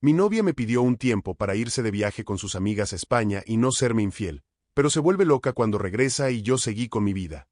Mi novia me pidió un tiempo para irse de viaje con sus amigas a España y no serme infiel, pero se vuelve loca cuando regresa y yo seguí con mi vida.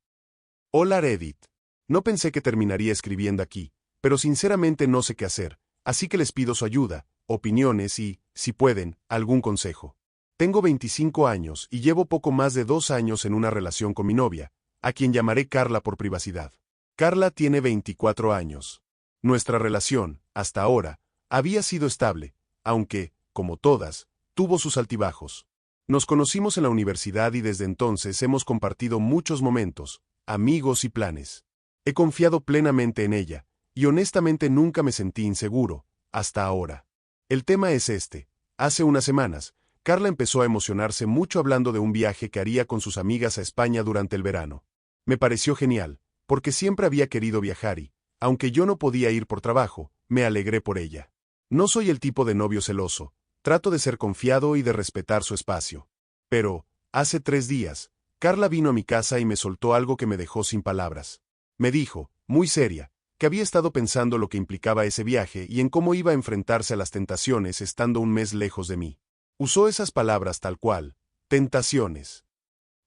Hola Reddit. No pensé que terminaría escribiendo aquí, pero sinceramente no sé qué hacer, así que les pido su ayuda, opiniones y, si pueden, algún consejo. Tengo 25 años y llevo poco más de 2 años en una relación con mi novia, a quien llamaré Carla por privacidad. Carla tiene 24 años. Nuestra relación, hasta ahora, había sido estable, aunque, como todas, tuvo sus altibajos. Nos conocimos en la universidad y desde entonces hemos compartido muchos momentos, amigos y planes. He confiado plenamente en ella, y honestamente nunca me sentí inseguro, hasta ahora. El tema es este. Hace unas semanas, Carla empezó a emocionarse mucho hablando de un viaje que haría con sus amigas a España durante el verano. Me pareció genial, porque siempre había querido viajar y, aunque yo no podía ir por trabajo, me alegré por ella. No soy el tipo de novio celoso, trato de ser confiado y de respetar su espacio. Pero, hace 3 días, Carla vino a mi casa y me soltó algo que me dejó sin palabras. Me dijo, muy seria, que había estado pensando lo que implicaba ese viaje y en cómo iba a enfrentarse a las tentaciones estando un mes lejos de mí. Usó esas palabras tal cual, tentaciones.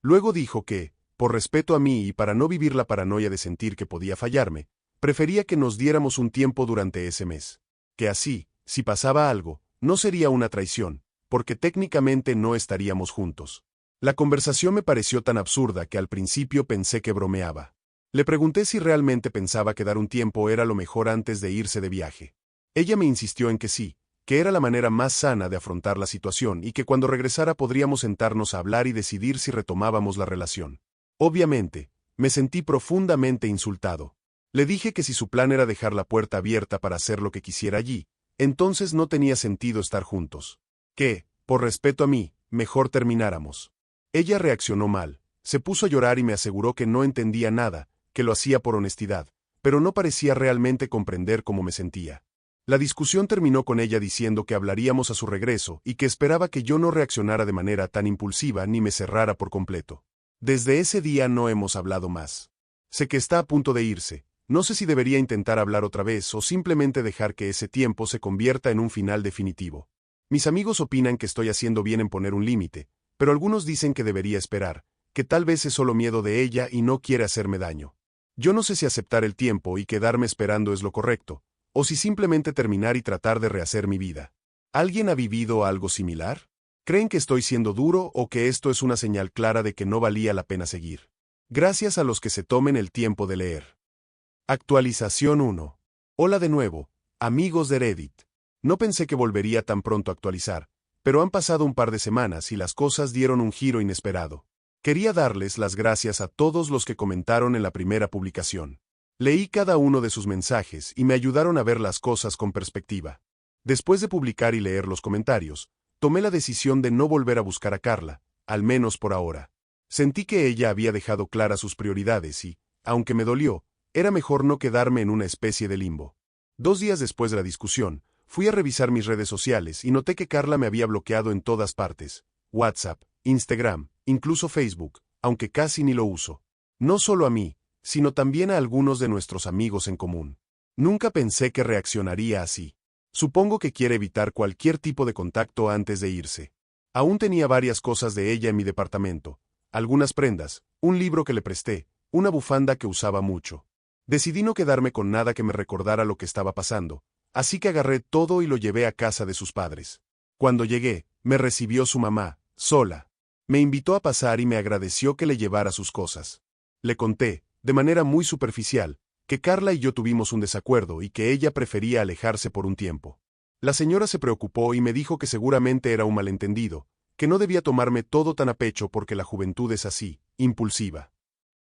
Luego dijo que, por respeto a mí y para no vivir la paranoia de sentir que podía fallarme, prefería que nos diéramos un tiempo durante ese mes. Que así, si pasaba algo, no sería una traición, porque técnicamente no estaríamos juntos. La conversación me pareció tan absurda que al principio pensé que bromeaba. Le pregunté si realmente pensaba que dar un tiempo era lo mejor antes de irse de viaje. Ella me insistió en que sí, que era la manera más sana de afrontar la situación y que cuando regresara podríamos sentarnos a hablar y decidir si retomábamos la relación. Obviamente, me sentí profundamente insultado. Le dije que si su plan era dejar la puerta abierta para hacer lo que quisiera allí, entonces no tenía sentido estar juntos. Que, por respeto a mí, mejor termináramos. Ella reaccionó mal, se puso a llorar y me aseguró que no entendía nada, que lo hacía por honestidad, pero no parecía realmente comprender cómo me sentía. La discusión terminó con ella diciendo que hablaríamos a su regreso y que esperaba que yo no reaccionara de manera tan impulsiva ni me cerrara por completo. Desde ese día no hemos hablado más. Sé que está a punto de irse, no sé si debería intentar hablar otra vez o simplemente dejar que ese tiempo se convierta en un final definitivo. Mis amigos opinan que estoy haciendo bien en poner un límite, pero algunos dicen que debería esperar, que tal vez es solo miedo de ella y no quiere hacerme daño. Yo no sé si aceptar el tiempo y quedarme esperando es lo correcto, o si simplemente terminar y tratar de rehacer mi vida. ¿Alguien ha vivido algo similar? ¿Creen que estoy siendo duro o que esto es una señal clara de que no valía la pena seguir? Gracias a los que se tomen el tiempo de leer. Actualización 1. Hola de nuevo, amigos de Reddit. No pensé que volvería tan pronto a actualizar, pero han pasado un par de semanas y las cosas dieron un giro inesperado. Quería darles las gracias a todos los que comentaron en la primera publicación. Leí cada uno de sus mensajes y me ayudaron a ver las cosas con perspectiva. Después de publicar y leer los comentarios, tomé la decisión de no volver a buscar a Carla, al menos por ahora. Sentí que ella había dejado claras sus prioridades y, aunque me dolió, era mejor no quedarme en una especie de limbo. 2 días después de la discusión, fui a revisar mis redes sociales y noté que Carla me había bloqueado en todas partes: WhatsApp, Instagram, incluso Facebook, aunque casi ni lo uso. No solo a mí, sino también a algunos de nuestros amigos en común. Nunca pensé que reaccionaría así. Supongo que quiere evitar cualquier tipo de contacto antes de irse. Aún tenía varias cosas de ella en mi departamento, algunas prendas, un libro que le presté, una bufanda que usaba mucho. Decidí no quedarme con nada que me recordara lo que estaba pasando, así que agarré todo y lo llevé a casa de sus padres. Cuando llegué, me recibió su mamá, sola. Me invitó a pasar y me agradeció que le llevara sus cosas. Le conté, de manera muy superficial, que Carla y yo tuvimos un desacuerdo y que ella prefería alejarse por un tiempo. La señora se preocupó y me dijo que seguramente era un malentendido, que no debía tomarme todo tan a pecho porque la juventud es así, impulsiva.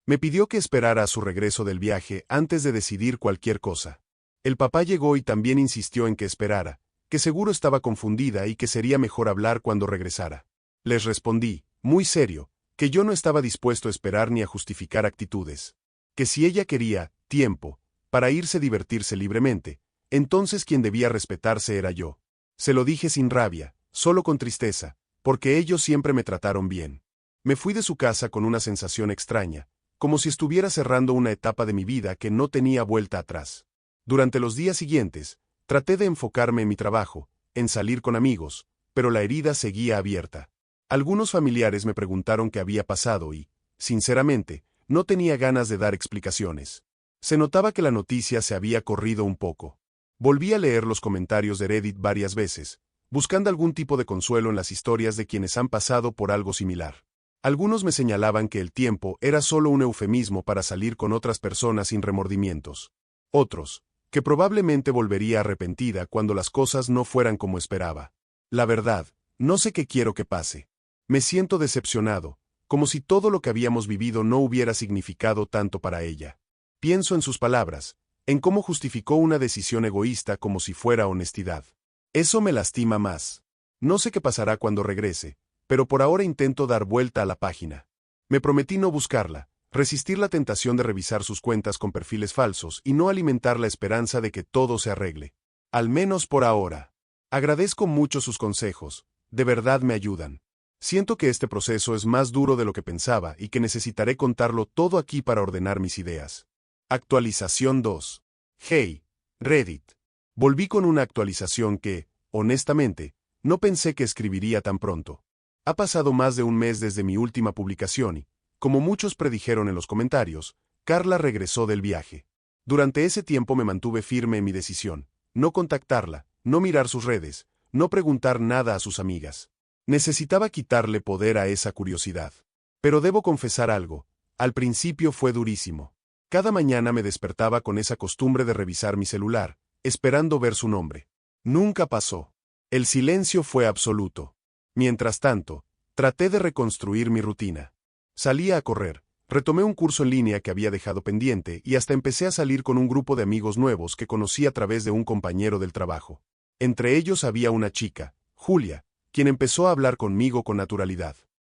Me pidió que esperara a su regreso del viaje antes de decidir cualquier cosa. El papá llegó y también insistió en que esperara, que seguro estaba confundida y que sería mejor hablar cuando regresara. Les respondí, muy serio, que yo no estaba dispuesto a esperar ni a justificar actitudes. Que si ella quería tiempo para irse a divertirse libremente, entonces quien debía respetarse era yo. Se lo dije sin rabia, solo con tristeza, porque ellos siempre me trataron bien. Me fui de su casa con una sensación extraña, como si estuviera cerrando una etapa de mi vida que no tenía vuelta atrás. Durante los días siguientes, traté de enfocarme en mi trabajo, en salir con amigos, pero la herida seguía abierta. Algunos familiares me preguntaron qué había pasado y, sinceramente, no tenía ganas de dar explicaciones. Se notaba que la noticia se había corrido un poco. Volví a leer los comentarios de Reddit varias veces, buscando algún tipo de consuelo en las historias de quienes han pasado por algo similar. Algunos me señalaban que el tiempo era solo un eufemismo para salir con otras personas sin remordimientos. Otros, que probablemente volvería arrepentida cuando las cosas no fueran como esperaba. La verdad, no sé qué quiero que pase. Me siento decepcionado, como si todo lo que habíamos vivido no hubiera significado tanto para ella. Pienso en sus palabras, en cómo justificó una decisión egoísta como si fuera honestidad. Eso me lastima más. No sé qué pasará cuando regrese, pero por ahora intento dar vuelta a la página. Me prometí no buscarla, resistir la tentación de revisar sus cuentas con perfiles falsos y no alimentar la esperanza de que todo se arregle. Al menos por ahora. Agradezco mucho sus consejos, de verdad me ayudan. Siento que este proceso es más duro de lo que pensaba y que necesitaré contarlo todo aquí para ordenar mis ideas. Actualización 2. Hey, Reddit. Volví con una actualización que, honestamente, no pensé que escribiría tan pronto. Ha pasado más de un mes desde mi última publicación y, como muchos predijeron en los comentarios, Carla regresó del viaje. Durante ese tiempo me mantuve firme en mi decisión, no contactarla, no mirar sus redes, no preguntar nada a sus amigas. Necesitaba quitarle poder a esa curiosidad. Pero debo confesar algo, al principio fue durísimo. Cada mañana me despertaba con esa costumbre de revisar mi celular, esperando ver su nombre. Nunca pasó. El silencio fue absoluto. Mientras tanto, traté de reconstruir mi rutina. Salía a correr, retomé un curso en línea que había dejado pendiente y hasta empecé a salir con un grupo de amigos nuevos que conocí a través de un compañero del trabajo. Entre ellos había una chica, Julia, quien empezó a hablar conmigo con naturalidad.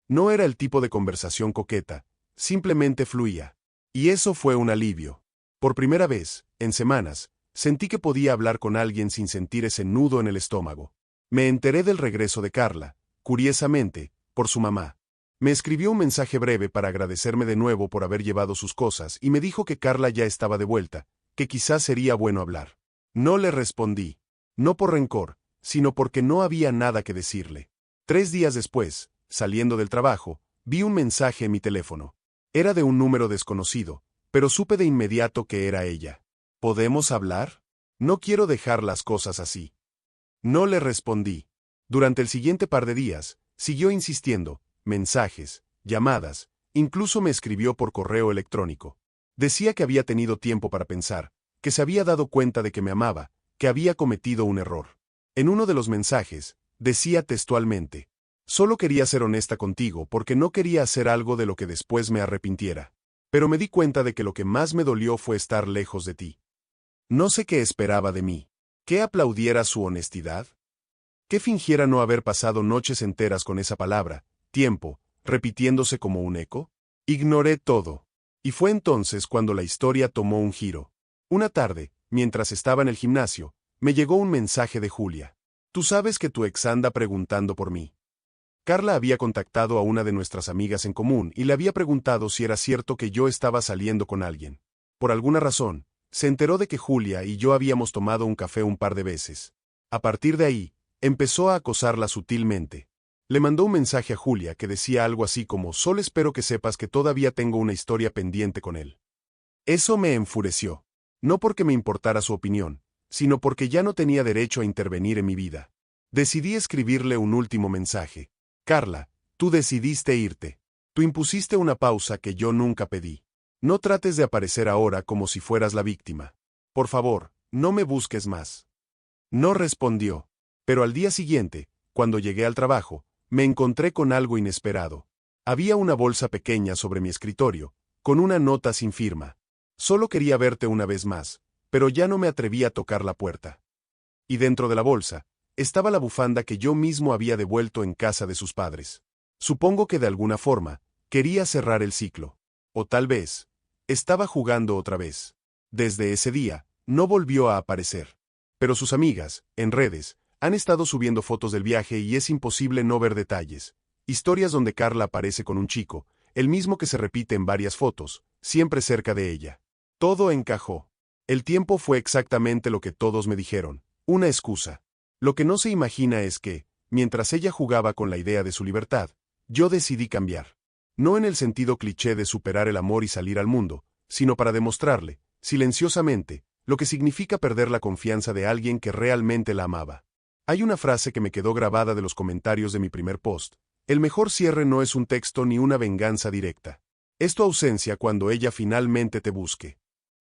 No era el tipo de conversación coqueta, simplemente fluía. Y eso fue un alivio. Por primera vez, en semanas, sentí que podía hablar con alguien sin sentir ese nudo en el estómago. Me enteré del regreso de Carla, curiosamente, por su mamá. Me escribió un mensaje breve para agradecerme de nuevo por haber llevado sus cosas y me dijo que Carla ya estaba de vuelta, que quizás sería bueno hablar. No le respondí. No por rencor, sino porque no había nada que decirle. 3 días después, saliendo del trabajo, vi un mensaje en mi teléfono. Era de un número desconocido, pero supe de inmediato que era ella. ¿Podemos hablar? No quiero dejar las cosas así. No le respondí. Durante el siguiente par de días, siguió insistiendo, mensajes, llamadas, incluso me escribió por correo electrónico. Decía que había tenido tiempo para pensar, que se había dado cuenta de que me amaba, que había cometido un error. En uno de los mensajes, decía textualmente, solo quería ser honesta contigo porque no quería hacer algo de lo que después me arrepintiera. Pero me di cuenta de que lo que más me dolió fue estar lejos de ti. No sé qué esperaba de mí. ¿Que aplaudiera su honestidad? ¿Que fingiera no haber pasado noches enteras con esa palabra, tiempo, repitiéndose como un eco? Ignoré todo. Y fue entonces cuando la historia tomó un giro. Una tarde, mientras estaba en el gimnasio, me llegó un mensaje de Julia. Tú sabes que tu ex anda preguntando por mí. Carla había contactado a una de nuestras amigas en común y le había preguntado si era cierto que yo estaba saliendo con alguien. Por alguna razón, se enteró de que Julia y yo habíamos tomado un café un par de veces. A partir de ahí, empezó a acosarla sutilmente. Le mandó un mensaje a Julia que decía algo así como: solo espero que sepas que todavía tengo una historia pendiente con él. Eso me enfureció. No porque me importara su opinión, sino porque ya no tenía derecho a intervenir en mi vida. Decidí escribirle un último mensaje. Carla, tú decidiste irte. Tú impusiste una pausa que yo nunca pedí. No trates de aparecer ahora como si fueras la víctima. Por favor, no me busques más. No respondió. Pero al día siguiente, cuando llegué al trabajo, me encontré con algo inesperado. Había una bolsa pequeña sobre mi escritorio, con una nota sin firma. Solo quería verte una vez más, pero ya no me atreví a tocar la puerta. Y dentro de la bolsa, estaba la bufanda que yo mismo había devuelto en casa de sus padres. Supongo que de alguna forma, quería cerrar el ciclo. O tal vez, estaba jugando otra vez. Desde ese día, no volvió a aparecer. Pero sus amigas, en redes, han estado subiendo fotos del viaje y es imposible no ver detalles. Historias donde Carla aparece con un chico, el mismo que se repite en varias fotos, siempre cerca de ella. Todo encajó. El tiempo fue exactamente lo que todos me dijeron, una excusa. Lo que no se imagina es que, mientras ella jugaba con la idea de su libertad, yo decidí cambiar. No en el sentido cliché de superar el amor y salir al mundo, sino para demostrarle, silenciosamente, lo que significa perder la confianza de alguien que realmente la amaba. Hay una frase que me quedó grabada de los comentarios de mi primer post. El mejor cierre no es un texto ni una venganza directa. Es tu ausencia cuando ella finalmente te busque.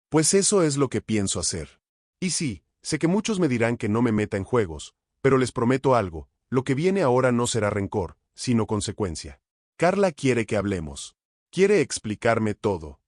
Pues eso es lo que pienso hacer. Y sí, sé que muchos me dirán que no me meta en juegos, pero les prometo algo, lo que viene ahora no será rencor, sino consecuencia. Carla quiere que hablemos. Quiere explicarme todo.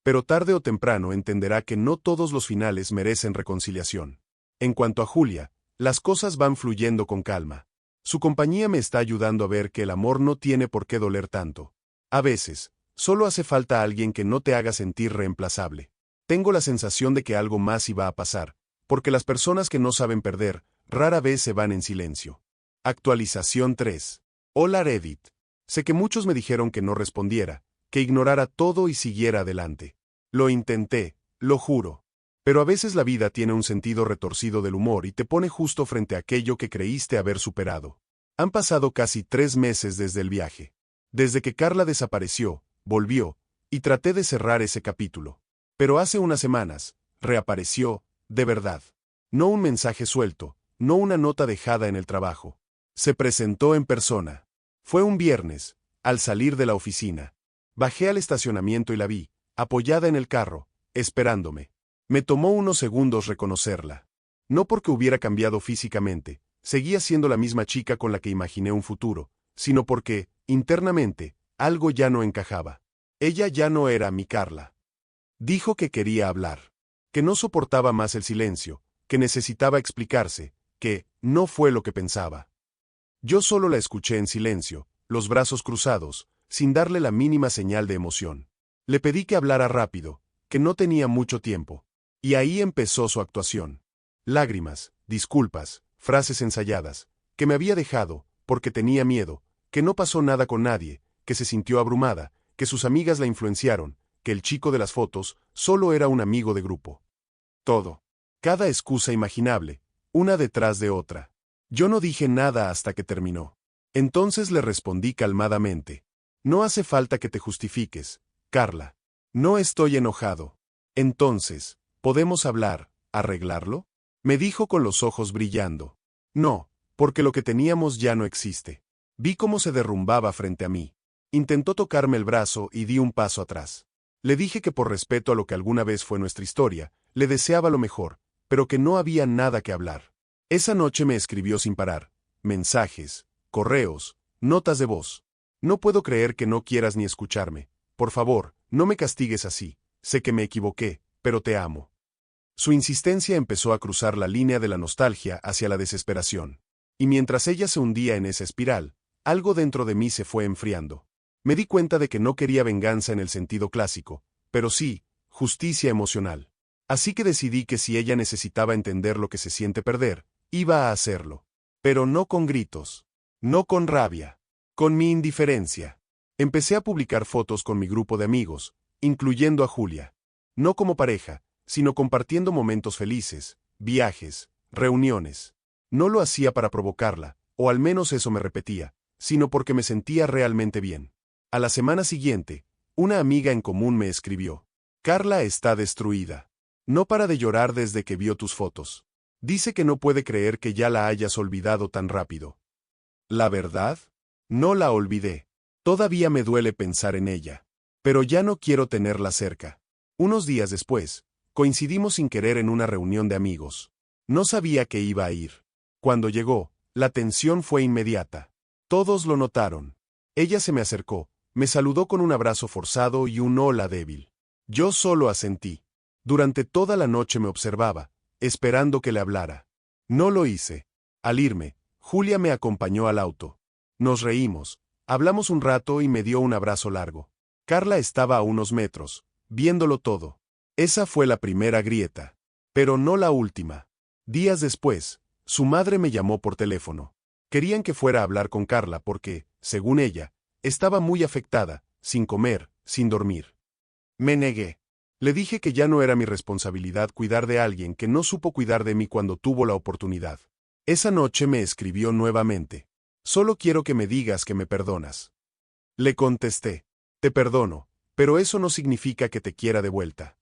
Pero tarde o temprano entenderá que no todos los finales merecen reconciliación. En cuanto a Julia, las cosas van fluyendo con calma. Su compañía me está ayudando a ver que el amor no tiene por qué doler tanto. A veces, solo hace falta alguien que no te haga sentir reemplazable. Tengo la sensación de que algo más iba a pasar, porque las personas que no saben perder, rara vez se van en silencio. Actualización 3. Hola Reddit. Sé que muchos me dijeron que no respondiera, que ignorara todo y siguiera adelante. Lo intenté, lo juro. Pero a veces la vida tiene un sentido retorcido del humor y te pone justo frente a aquello que creíste haber superado. Han pasado casi 3 meses desde el viaje. Desde que Carla desapareció, volvió, y traté de cerrar ese capítulo. Pero hace unas semanas, reapareció, de verdad. No un mensaje suelto, no una nota dejada en el trabajo. Se presentó en persona. Fue un viernes, al salir de la oficina. Bajé al estacionamiento y la vi, apoyada en el carro, esperándome. Me tomó unos segundos reconocerla. No porque hubiera cambiado físicamente, seguía siendo la misma chica con la que imaginé un futuro, sino porque, internamente, algo ya no encajaba. Ella ya no era mi Carla. Dijo que quería hablar, que no soportaba más el silencio, que necesitaba explicarse, que no fue lo que pensaba. Yo solo la escuché en silencio, los brazos cruzados, sin darle la mínima señal de emoción. Le pedí que hablara rápido, que no tenía mucho tiempo. Y ahí empezó su actuación. Lágrimas, disculpas, frases ensayadas, que me había dejado, porque tenía miedo, que no pasó nada con nadie, que se sintió abrumada, que sus amigas la influenciaron, que el chico de las fotos solo era un amigo de grupo. Todo. Cada excusa imaginable, una detrás de otra. Yo no dije nada hasta que terminó. Entonces le respondí calmadamente. No hace falta que te justifiques, Carla. No estoy enojado. Entonces, ¿podemos hablar, arreglarlo? Me dijo con los ojos brillando. No, porque lo que teníamos ya no existe. Vi cómo se derrumbaba frente a mí. Intentó tocarme el brazo y di un paso atrás. Le dije que por respeto a lo que alguna vez fue nuestra historia, le deseaba lo mejor, pero que no había nada que hablar. Esa noche me escribió sin parar. Mensajes, correos, notas de voz. No puedo creer que no quieras ni escucharme. Por favor, no me castigues así. Sé que me equivoqué, pero te amo. Su insistencia empezó a cruzar la línea de la nostalgia hacia la desesperación. Y mientras ella se hundía en esa espiral, algo dentro de mí se fue enfriando. Me di cuenta de que no quería venganza en el sentido clásico, pero sí, justicia emocional. Así que decidí que si ella necesitaba entender lo que se siente perder, iba a hacerlo. Pero no con gritos. No con rabia. Con mi indiferencia. Empecé a publicar fotos con mi grupo de amigos, incluyendo a Julia. No como pareja, sino compartiendo momentos felices, viajes, reuniones. No lo hacía para provocarla, o al menos eso me repetía, sino porque me sentía realmente bien. A la semana siguiente, una amiga en común me escribió. Carla está destruida. No para de llorar desde que vio tus fotos. Dice que no puede creer que ya la hayas olvidado tan rápido. ¿La verdad? No la olvidé. Todavía me duele pensar en ella. Pero ya no quiero tenerla cerca. Unos días después, coincidimos sin querer en una reunión de amigos. No sabía que iba a ir. Cuando llegó, la tensión fue inmediata. Todos lo notaron. Ella se me acercó, me saludó con un abrazo forzado y un hola débil. Yo solo asentí. Durante toda la noche me observaba, esperando que le hablara. No lo hice. Al irme, Julia me acompañó al auto. Nos reímos, hablamos un rato y me dio un abrazo largo. Carla estaba a unos metros, viéndolo todo. Esa fue la primera grieta. Pero no la última. Días después, su madre me llamó por teléfono. Querían que fuera a hablar con Carla porque, según ella, estaba muy afectada, sin comer, sin dormir. Me negué. Le dije que ya no era mi responsabilidad cuidar de alguien que no supo cuidar de mí cuando tuvo la oportunidad. Esa noche me escribió nuevamente. Solo quiero que me digas que me perdonas. Le contesté. Te perdono, pero eso no significa que te quiera de vuelta.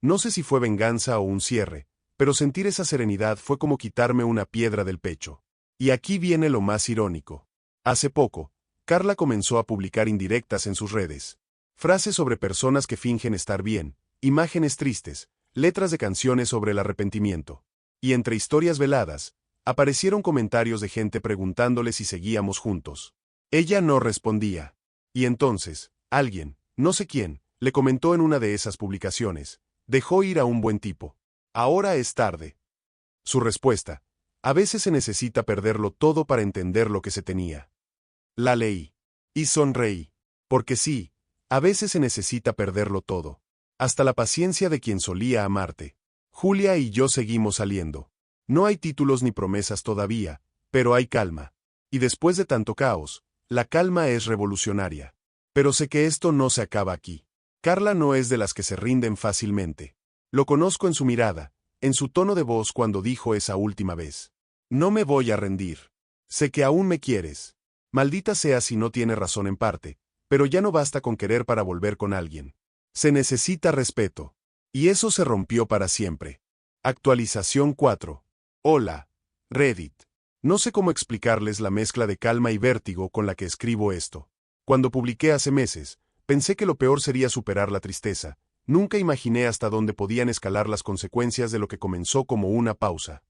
No sé si fue venganza o un cierre, pero sentir esa serenidad fue como quitarme una piedra del pecho. Y aquí viene lo más irónico. Hace poco, Carla comenzó a publicar indirectas en sus redes. Frases sobre personas que fingen estar bien, imágenes tristes, letras de canciones sobre el arrepentimiento. Y entre historias veladas, aparecieron comentarios de gente preguntándole si seguíamos juntos. Ella no respondía. Y entonces, alguien, no sé quién, le comentó en una de esas publicaciones: dejó ir a un buen tipo. Ahora es tarde. Su respuesta: a veces se necesita perderlo todo para entender lo que se tenía. La leí. Y sonreí. Porque sí, a veces se necesita perderlo todo. Hasta la paciencia de quien solía amarte. Julia y yo seguimos saliendo. No hay títulos ni promesas todavía, pero hay calma. Y después de tanto caos, la calma es revolucionaria. Pero sé que esto no se acaba aquí. Carla no es de las que se rinden fácilmente. Lo conozco en su mirada, en su tono de voz cuando dijo esa última vez. No me voy a rendir. Sé que aún me quieres. Maldita sea si no tiene razón en parte, pero ya no basta con querer para volver con alguien. Se necesita respeto. Y eso se rompió para siempre. Actualización 4. Hola, Reddit. No sé cómo explicarles la mezcla de calma y vértigo con la que escribo esto. Cuando publiqué hace meses, pensé que lo peor sería superar la tristeza. Nunca imaginé hasta dónde podían escalar las consecuencias de lo que comenzó como una pausa.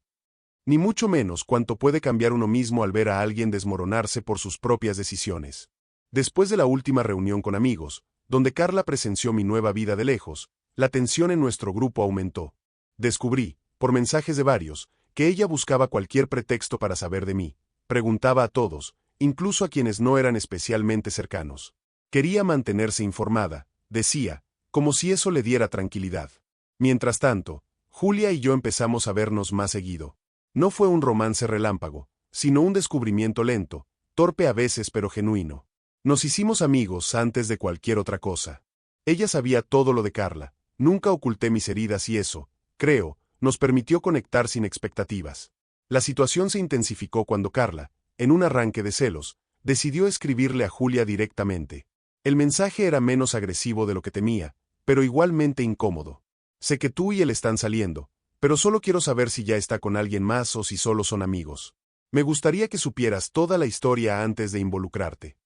Ni mucho menos cuánto puede cambiar uno mismo al ver a alguien desmoronarse por sus propias decisiones. Después de la última reunión con amigos, donde Carla presenció mi nueva vida de lejos, la tensión en nuestro grupo aumentó. Descubrí, por mensajes de varios, que ella buscaba cualquier pretexto para saber de mí. Preguntaba a todos, incluso a quienes no eran especialmente cercanos. Quería mantenerse informada, decía, como si eso le diera tranquilidad. Mientras tanto, Julia y yo empezamos a vernos más seguido. No fue un romance relámpago, sino un descubrimiento lento, torpe a veces pero genuino. Nos hicimos amigos antes de cualquier otra cosa. Ella sabía todo lo de Carla, nunca oculté mis heridas y eso, creo, nos permitió conectar sin expectativas. La situación se intensificó cuando Carla, en un arranque de celos, decidió escribirle a Julia directamente. El mensaje era menos agresivo de lo que temía, pero igualmente incómodo. Sé que tú y él están saliendo, pero solo quiero saber si ya está con alguien más o si solo son amigos. Me gustaría que supieras toda la historia antes de involucrarte.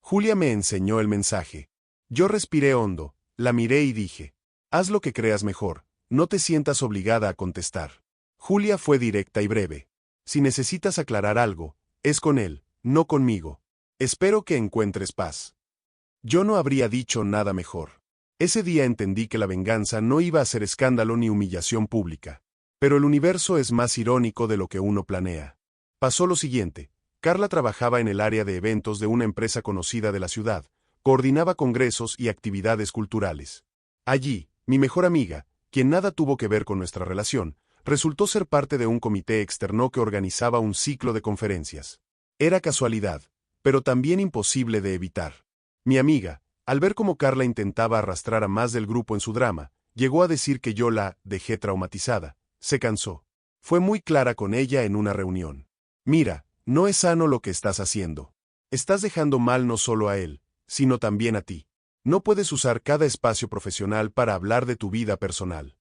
Julia me enseñó el mensaje. Yo respiré hondo, la miré y dije: haz lo que creas mejor, no te sientas obligada a contestar. Julia fue directa y breve. Si necesitas aclarar algo, es con él, no conmigo. Espero que encuentres paz. Yo no habría dicho nada mejor. Ese día entendí que la venganza no iba a ser escándalo ni humillación pública. Pero el universo es más irónico de lo que uno planea. Pasó lo siguiente. Carla trabajaba en el área de eventos de una empresa conocida de la ciudad, coordinaba congresos y actividades culturales. Allí, mi mejor amiga, quien nada tuvo que ver con nuestra relación, resultó ser parte de un comité externo que organizaba un ciclo de conferencias. Era casualidad, pero también imposible de evitar. Mi amiga, al ver cómo Carla intentaba arrastrar a más del grupo en su drama, llegó a decir que yo la dejé traumatizada. Se cansó. Fue muy clara con ella en una reunión. Mira, no es sano lo que estás haciendo. Estás dejando mal no solo a él, sino también a ti. No puedes usar cada espacio profesional para hablar de tu vida personal.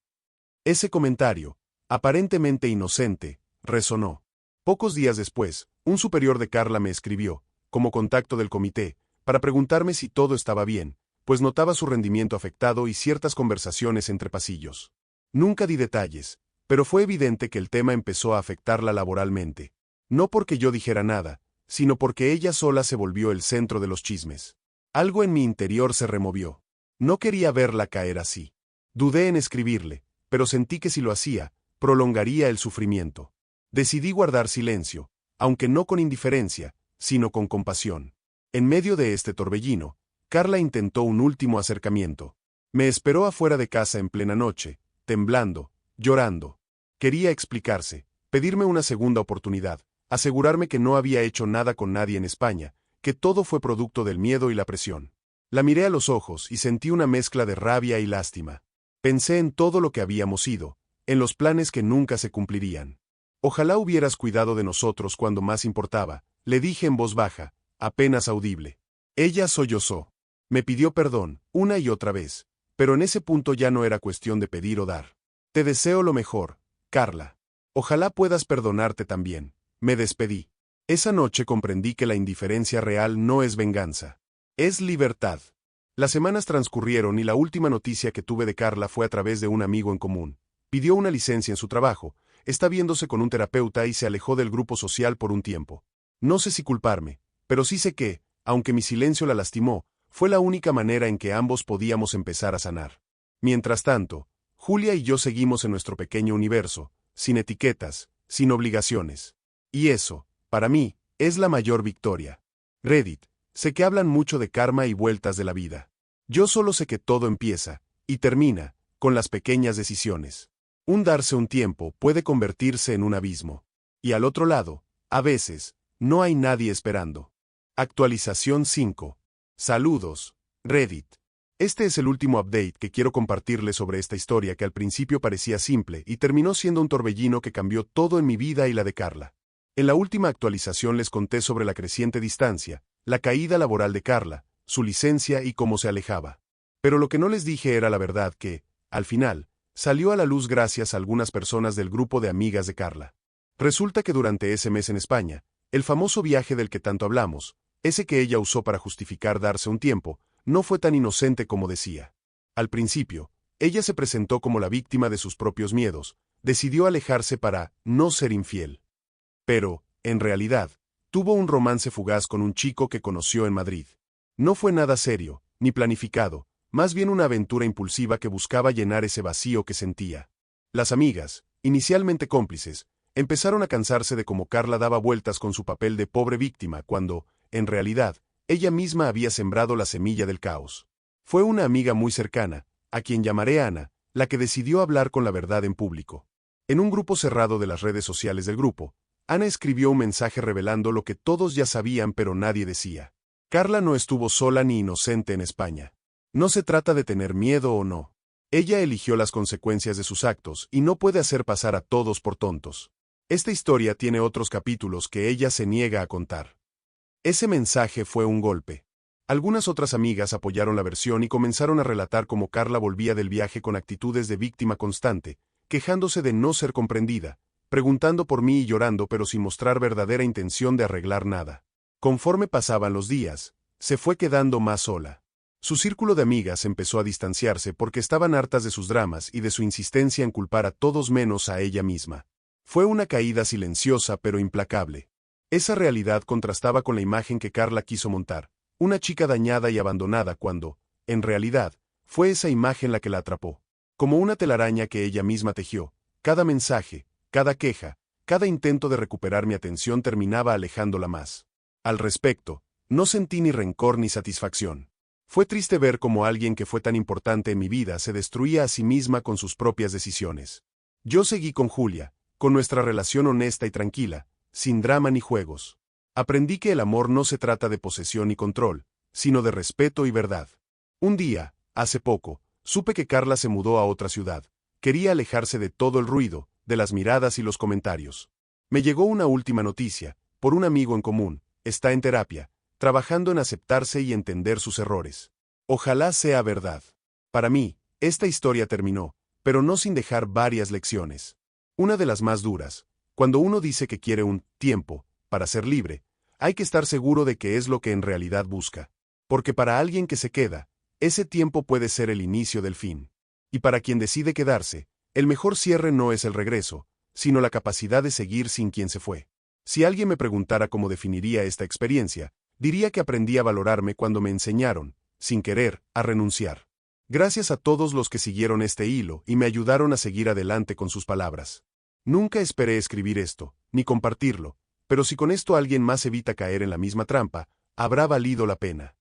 Ese comentario, aparentemente inocente, resonó. Pocos días después, un superior de Carla me escribió, como contacto del comité, para preguntarme si todo estaba bien, pues notaba su rendimiento afectado y ciertas conversaciones entre pasillos. Nunca di detalles, pero fue evidente que el tema empezó a afectarla laboralmente. No porque yo dijera nada, sino porque ella sola se volvió el centro de los chismes. Algo en mi interior se removió. No quería verla caer así. Dudé en escribirle, pero sentí que si lo hacía, prolongaría el sufrimiento. Decidí guardar silencio, aunque no con indiferencia, sino con compasión. En medio de este torbellino, Carla intentó un último acercamiento. Me esperó afuera de casa en plena noche, temblando, llorando. Quería explicarse, pedirme una segunda oportunidad, asegurarme que no había hecho nada con nadie en España, que todo fue producto del miedo y la presión. La miré a los ojos y sentí una mezcla de rabia y lástima. Pensé en todo lo que habíamos sido, en los planes que nunca se cumplirían. Ojalá hubieras cuidado de nosotros cuando más importaba, le dije en voz baja, apenas audible. Ella sollozó. Me pidió perdón, una y otra vez, pero en ese punto ya no era cuestión de pedir o dar. Te deseo lo mejor, Carla. Ojalá puedas perdonarte también. Me despedí. Esa noche comprendí que la indiferencia real no es venganza. Es libertad. Las semanas transcurrieron y la última noticia que tuve de Carla fue a través de un amigo en común. Pidió una licencia en su trabajo, está viéndose con un terapeuta y se alejó del grupo social por un tiempo. No sé si culparme, pero sí sé que, aunque mi silencio la lastimó, fue la única manera en que ambos podíamos empezar a sanar. Mientras tanto, Julia y yo seguimos en nuestro pequeño universo, sin etiquetas, sin obligaciones. Y eso, para mí, es la mayor victoria. Reddit, sé que hablan mucho de karma y vueltas de la vida. Yo solo sé que todo empieza, y termina, con las pequeñas decisiones. Un darse un tiempo puede convertirse en un abismo. Y al otro lado, a veces, no hay nadie esperando. Actualización 5. Saludos, Reddit. Este es el último update que quiero compartirles sobre esta historia que al principio parecía simple y terminó siendo un torbellino que cambió todo en mi vida y la de Carla. En la última actualización les conté sobre la creciente distancia, la caída laboral de Carla, su licencia y cómo se alejaba. Pero lo que no les dije era la verdad que, al final, salió a la luz gracias a algunas personas del grupo de amigas de Carla. Resulta que durante ese mes en España, el famoso viaje del que tanto hablamos, ese que ella usó para justificar darse un tiempo, no fue tan inocente como decía. Al principio, ella se presentó como la víctima de sus propios miedos, decidió alejarse para no ser infiel. Pero, en realidad, tuvo un romance fugaz con un chico que conoció en Madrid. No fue nada serio, ni planificado, más bien una aventura impulsiva que buscaba llenar ese vacío que sentía. Las amigas, inicialmente cómplices, empezaron a cansarse de cómo Carla daba vueltas con su papel de pobre víctima cuando, en realidad, ella misma había sembrado la semilla del caos. Fue una amiga muy cercana, a quien llamaré Ana, la que decidió hablar con la verdad en público. En un grupo cerrado de las redes sociales del grupo, Ana escribió un mensaje revelando lo que todos ya sabían pero nadie decía. Carla no estuvo sola ni inocente en España. No se trata de tener miedo o no. Ella eligió las consecuencias de sus actos y no puede hacer pasar a todos por tontos. Esta historia tiene otros capítulos que ella se niega a contar. Ese mensaje fue un golpe. Algunas otras amigas apoyaron la versión y comenzaron a relatar cómo Carla volvía del viaje con actitudes de víctima constante, quejándose de no ser comprendida, preguntando por mí y llorando pero sin mostrar verdadera intención de arreglar nada. Conforme pasaban los días, se fue quedando más sola. Su círculo de amigas empezó a distanciarse porque estaban hartas de sus dramas y de su insistencia en culpar a todos menos a ella misma. Fue una caída silenciosa pero implacable. Esa realidad contrastaba con la imagen que Carla quiso montar, una chica dañada y abandonada cuando, en realidad, fue esa imagen la que la atrapó. Como una telaraña que ella misma tejió, cada mensaje, cada queja, cada intento de recuperar mi atención terminaba alejándola más. Al respecto, no sentí ni rencor ni satisfacción. Fue triste ver cómo alguien que fue tan importante en mi vida se destruía a sí misma con sus propias decisiones. Yo seguí con Julia, con nuestra relación honesta y tranquila, sin drama ni juegos. Aprendí que el amor no se trata de posesión y control, sino de respeto y verdad. Un día, hace poco, supe que Carla se mudó a otra ciudad. Quería alejarse de todo el ruido, de las miradas y los comentarios. Me llegó una última noticia, por un amigo en común, está en terapia, trabajando en aceptarse y entender sus errores. Ojalá sea verdad. Para mí, esta historia terminó, pero no sin dejar varias lecciones. Una de las más duras, cuando uno dice que quiere un tiempo, para ser libre, hay que estar seguro de que es lo que en realidad busca. Porque para alguien que se queda, ese tiempo puede ser el inicio del fin. Y para quien decide quedarse, el mejor cierre no es el regreso, sino la capacidad de seguir sin quien se fue. Si alguien me preguntara cómo definiría esta experiencia, diría que aprendí a valorarme cuando me enseñaron, sin querer, a renunciar. Gracias a todos los que siguieron este hilo y me ayudaron a seguir adelante con sus palabras. Nunca esperé escribir esto, ni compartirlo, pero si con esto alguien más evita caer en la misma trampa, habrá valido la pena.